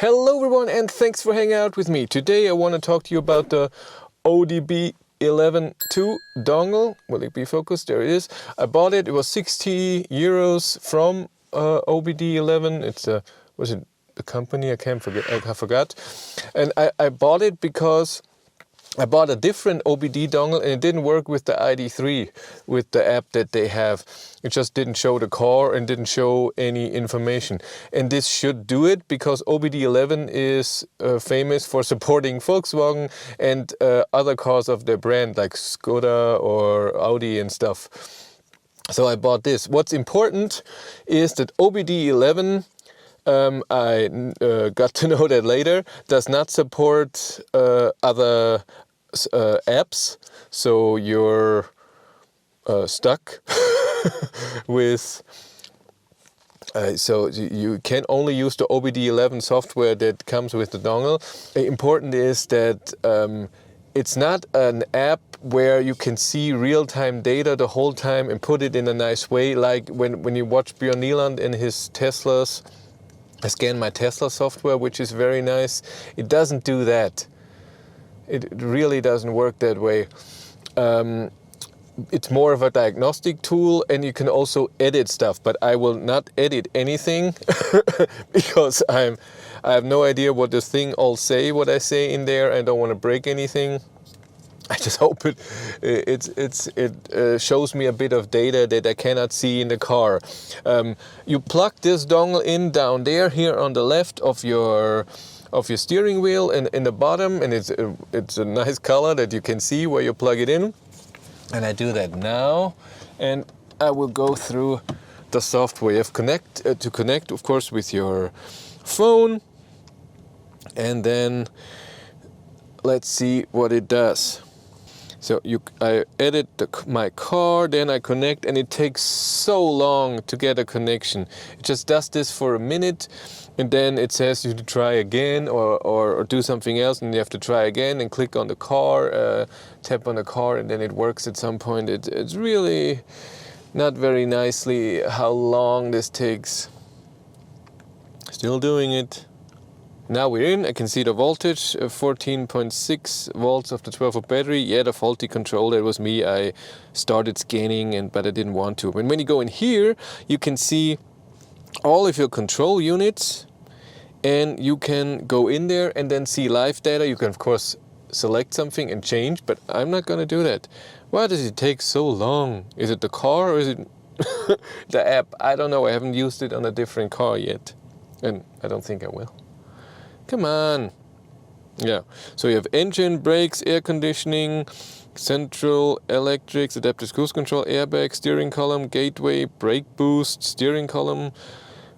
Hello everyone and thanks for hanging out with me. Today I want to talk to you about the OBD Eleven II dongle. Will it be focused? There it is. I bought it. It was 60 euros from OBD 11. It's was it the company? I forgot. And I bought it because I bought a different OBD dongle and it didn't work with the Id.3, with the app that they have. It just didn't show the car and didn't show any information. And this should do it because OBD 11 is famous for supporting Volkswagen and other cars of their brand like Skoda or Audi and stuff. So I bought this. What's important is that OBD 11, I got to know that later, does not support other apps, so you're stuck with so you can only use the OBD 11 software that comes with the dongle. Important is that it's not an app where you can see real-time data the whole time and put it in a nice way, like when you watch Björn Nieland in his Teslas. I scan my Tesla software, which is very nice. It doesn't do that. It really doesn't work that way. It's more of a diagnostic tool, and you can also edit stuff, but I will not edit anything because I have no idea what this thing all say, what I say in there. I don't want to break anything. I just hope it shows me a bit of data that I cannot see in the car. You plug this dongle in down there, here on the left of your steering wheel, and in the bottom, and it's a nice color that you can see where you plug it in. And I do that now, and I will go through the software. You have to connect, of course, with your phone, and then let's see what it does. So I edit my car, then I connect, and it takes so long to get a connection. It just does this for a minute, and then it says you to try again or do something else, and you have to try again and click on the car, tap on the car, and then it works at some point. It's really not very nicely how long this takes. Still doing it. Now we're in, I can see the voltage, 14.6 volts of the 12-volt battery. Yeah, the faulty control, that was me. I started scanning, but I didn't want to. And when you go in here, you can see all of your control units, and you can go in there and then see live data. You can, of course, select something and change, but I'm not going to do that. Why does it take so long? Is it the car or is it the app? I don't know. I haven't used it on a different car yet, and I don't think I will. Come on. Yeah, so you have engine, brakes, air conditioning, central electrics, adaptive cruise control, airbag, steering column, gateway, brake boost, steering column,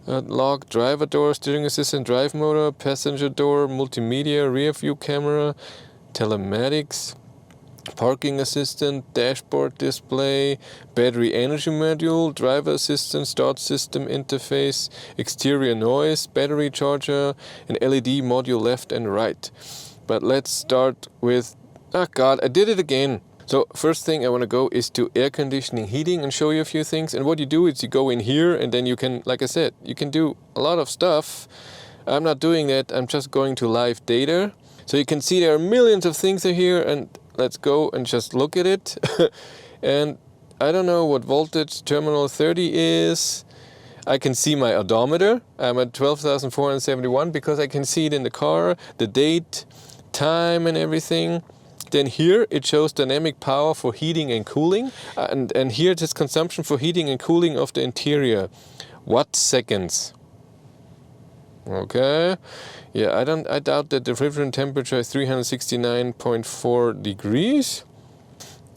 lock, driver door, steering assistant, drive motor, passenger door, multimedia, rear view camera, telematics, parking assistant, dashboard display, battery energy module, driver assistant, start system interface, exterior noise, battery charger, an LED module left and right. But let's start with, oh God, I did it again. So first thing I want to go is to air conditioning, heating, and show you a few things. And what you do is you go in here, and then you can, like I said, you can do a lot of stuff. I'm not doing that. I'm just going to live data. So you can see there are millions of things here, and let's go and just look at it. And I don't know what voltage terminal 30 is. I can see my odometer. I'm at 12,471 because I can see it in the car, the date, time, and everything. Then here it shows dynamic power for heating and cooling. And here it is consumption for heating and cooling of the interior. Watt seconds. Okay. Yeah, I doubt that the refrigerant temperature is 369.4 degrees.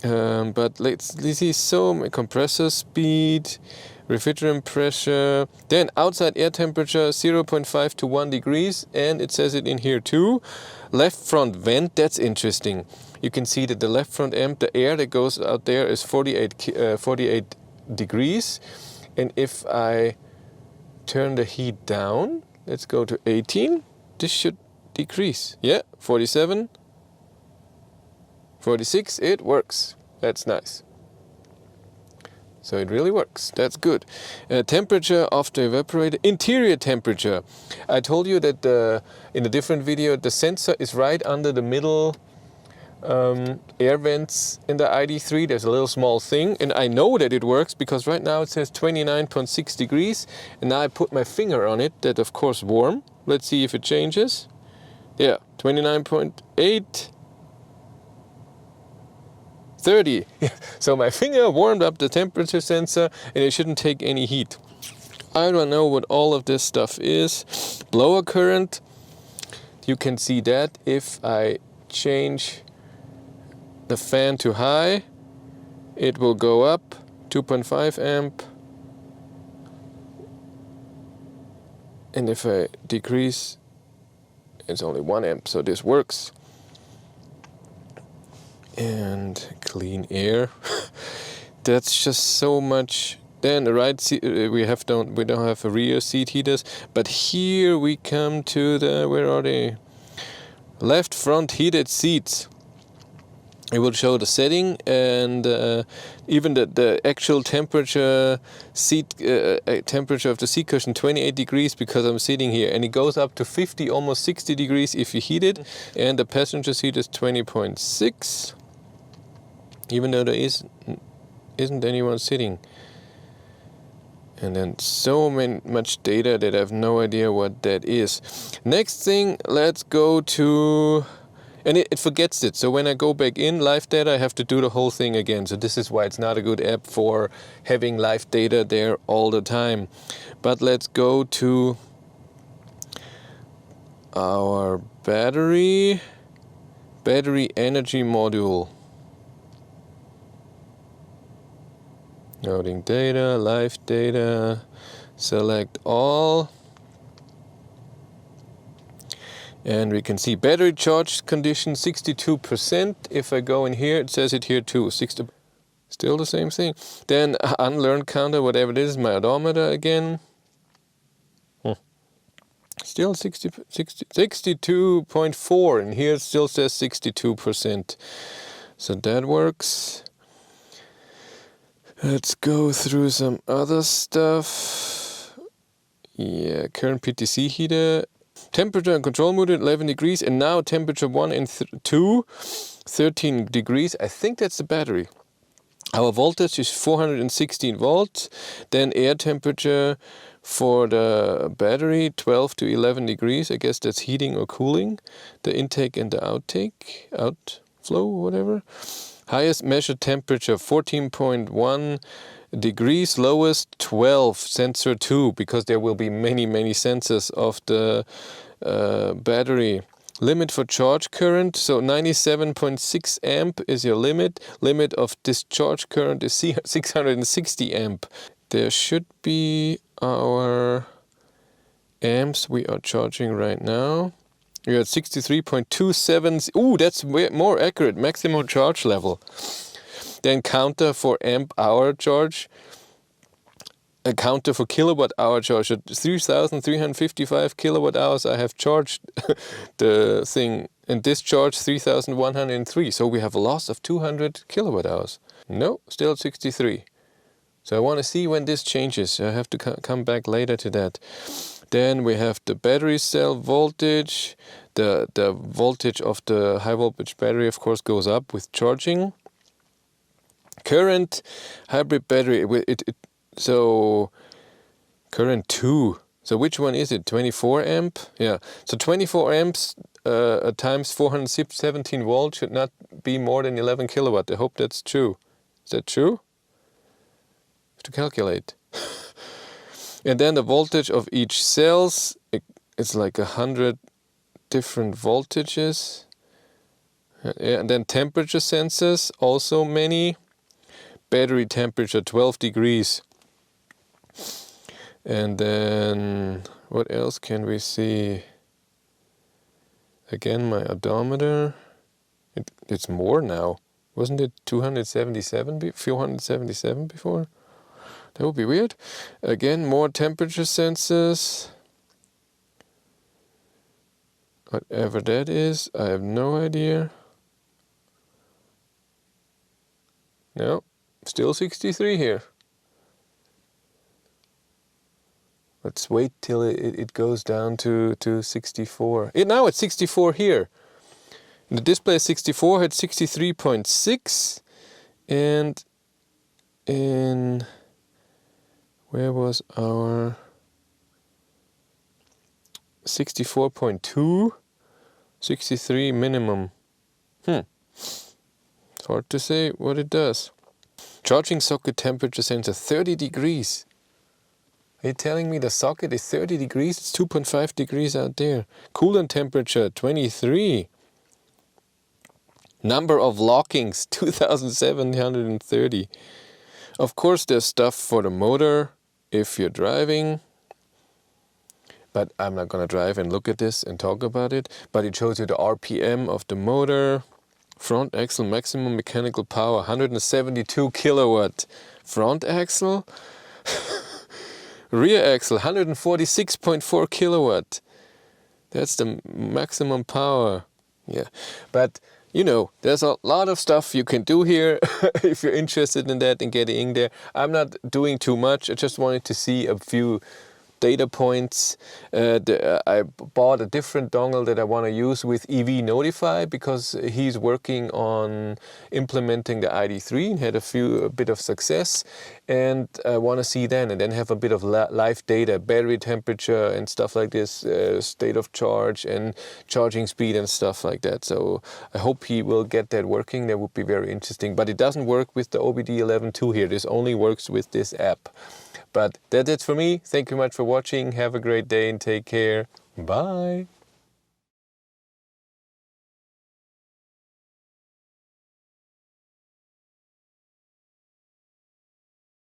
But let's see some compressor speed, refrigerant pressure, then outside air temperature 0.5 to 1 degrees, and it says it in here too. Left front vent, that's interesting. You can see that the left front amp, the air that goes out there is 48 degrees. And if I turn the heat down, let's go to 18, this should decrease. Yeah, 47, 46, it works. That's nice. So it really works. That's good. Temperature of the evaporator, interior temperature. I told you that in a different video, the sensor is right under the middle air vents in the Id.3. There's a little small thing, and I know that it works because right now it says 29.6 degrees, and now I put my finger on it. That of course warm. Let's see if it changes. Yeah, 29.8. 30. So my finger warmed up the temperature sensor and it shouldn't take any heat. I don't know what all of this stuff is. Blower current, you can see that if I change the fan to high, it will go up 2.5 amp. And if I decrease, it's only 1 amp, so this works. And clean air. That's just so much. Then the right seat, we don't have a rear seat heaters, but here we come to the, where are they? Left front heated seats. It will show the setting and even the actual temperature temperature of the seat cushion, 28 degrees because I'm sitting here, and it goes up to 50, almost 60 degrees if you heat it. And the passenger seat is 20.6, even though there isn't anyone sitting. And then so much data that I have no idea what that is. Next thing, let's go to. And it forgets it. So when I go back in live data, I have to do the whole thing again. So this is why it's not a good app for having live data there all the time. But let's go to our battery energy module. Loading data, live data, select all. And we can see battery charge condition 62%. If I go in here, it says it here too. Still the same thing. Then unlearned counter, whatever it is, my odometer again. Still 62.4, and here it still says 62%. So that works. Let's go through some other stuff. Yeah, current PTC heater. Temperature and control mode 11 degrees, and now temperature 1 and 2, 13 degrees. I think that's the battery. Our voltage is 416 volts. Then air temperature for the battery 12 to 11 degrees. I guess that's heating or cooling. The intake and the outflow, whatever. Highest measured temperature 14.1 degrees, lowest 12, sensor 2, because there will be many sensors of the battery. Limit for charge current, so 97.6 amp is your limit. Limit of discharge current is 660 amp. There should be our amps we are charging right now. You're at 63.27. Ooh, that's more accurate. Maximum charge level. Then counter for amp hour charge. A counter for kilowatt hour charge. At 3,355 kilowatt hours I have charged the thing. And discharge 3,103. So we have a loss of 200 kilowatt hours. No, still 63. So I want to see when this changes. I have to come back later to that. Then we have the battery cell voltage. The voltage of the high voltage battery, of course, goes up with charging. Current hybrid battery. So current 2. So which one is it? 24 amp? Yeah. So 24 amps times 417 volts should not be more than 11 kilowatt. I hope that's true. Is that true? I have to calculate. And then the voltage of each cells, it's like 100 different voltages. And then temperature sensors, also many. Battery temperature 12 degrees. And then what else can we see? Again, my odometer. It's more now. Wasn't it 477 before? That would be weird. Again, more temperature sensors. Whatever that is, I have no idea. No, still 63 here. Let's wait till it goes down to 64. Now it's 64 here. The display 64 had 63.6, and in where was our 64.2, 63 minimum. It's hard to say what it does. Charging socket temperature sensor 30 degrees. Are you telling me the socket is 30 degrees? It's 2.5 degrees out there. Coolant temperature 23. Number of lockings 2,730. Of course there's stuff for the motor if you're driving. But I'm not going to drive and look at this and talk about it. But it shows you the RPM of the motor. Front axle maximum mechanical power 172 kilowatt. Front axle. Rear axle 146.4 kilowatt. That's the maximum power. Yeah, but you know, there's a lot of stuff you can do here if you're interested in that and getting in there. I'm not doing too much. I just wanted to see a few data points. I bought a different dongle that I want to use with EV Notify because he's working on implementing the Id.3 and had a bit of success, and I want to see then and then have a bit of live data, battery temperature and stuff like this, state of charge and charging speed and stuff like that. So I hope he will get that working. That would be very interesting, but it doesn't work with the OBD 11 II here. This only works with this app. But that's it for me. Thank you much for watching. Have a great day and take care. Bye.